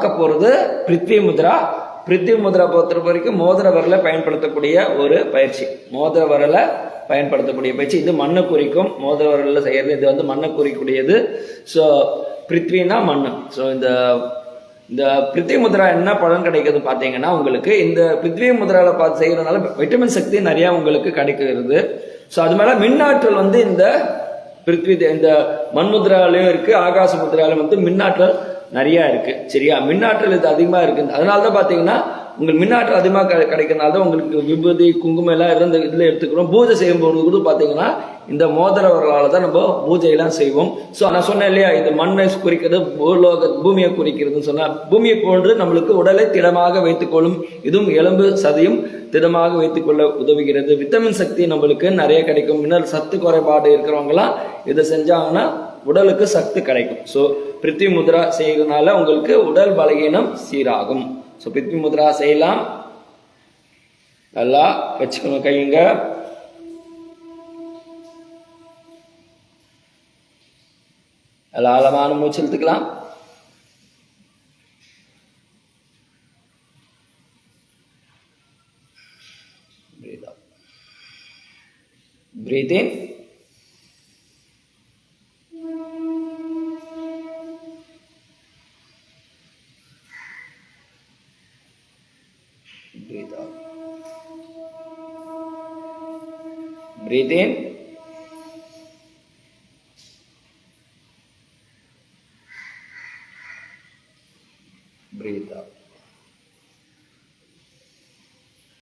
பார்க்க போகிறது பிருத்வி முத்ரா. பிருத்வி முத்ரா பொறுத்த வரைக்கும் மோதிர விரலை பயன்படுத்தக்கூடிய ஒரு பயிற்சி. மோதிர விரலை பயன்படுத்தக்கூடிய பயிற்சி. இது மண்ணை குறிக்கும். மோதிர விரலில் செய்யறது இது வந்து மண்ணை குறிக்கூடியது. ஸோ பிருத்வினா மண். ஸோ இந்த பிருத்வி முத்ரா என்ன பலன் கிடைக்குது பார்த்தீங்கன்னா, உங்களுக்கு இந்த பிருத்வி முத்ராவில் பார்த்து செய்யறதுனால விட்டமின் சக்தி நிறைய உங்களுக்கு கிடைக்கிறது. ஸோ அது மேல மின்னாற்றல் வந்து இந்த இந்த மண் முத்ராலையும் இருக்கு, ஆகாச முத்ராலையும் வந்து மின்னாற்றல் நிறைய இருக்கு. சரியா, மின்னாற்றல் இது அதிகமா இருக்கு. அதனாலதான் பாத்தீங்கன்னா உங்களுக்கு மின்னாற்றல் அதிகமாக கிடைக்கிறதுனால தான் உங்களுக்கு விபூதி குங்குமம் எல்லாம் இருந்த இதுல எடுத்துக்கிறோம். பூஜை செய்யும் போது கூட பாத்தீங்கன்னா இந்த மோதிரவர்களால தான் நம்ம பூஜையெல்லாம் செய்வோம். ஸோ நான் சொன்னேன் இல்லையா, இது மண்ணை குறிக்கிறது, பூமியை குறிக்கிறதுன்னு சொன்னா, பூமியை போன்று நம்மளுக்கு உடலை திடமாக வைத்துக்கொள்ளும். இதுவும் எலும்பு சதையும் திடமாக வைத்துக்கொள்ள உதவுகிறது. விட்டமின் சக்தி நம்மளுக்கு நிறைய கிடைக்கும். மின்னல் சத்து குறைபாடு இருக்கிறவங்களாம் இதை செஞ்சாங்கன்னா உடலுக்கு சக்தி கிடைக்கும். ஸோ பிருத்வி முத்ரா செய்யறதுனால உங்களுக்கு உடல் பலகீனம் சீராகும். ஸோ பிருத்வி முத்ரா செய்யலாம். நல்லா வச்சுக்கணும் கையுங்க. நல்லா ஆழமான மூச்சு இழுத்துக்கலாம். Breathe in. Breathe out. Breathe in.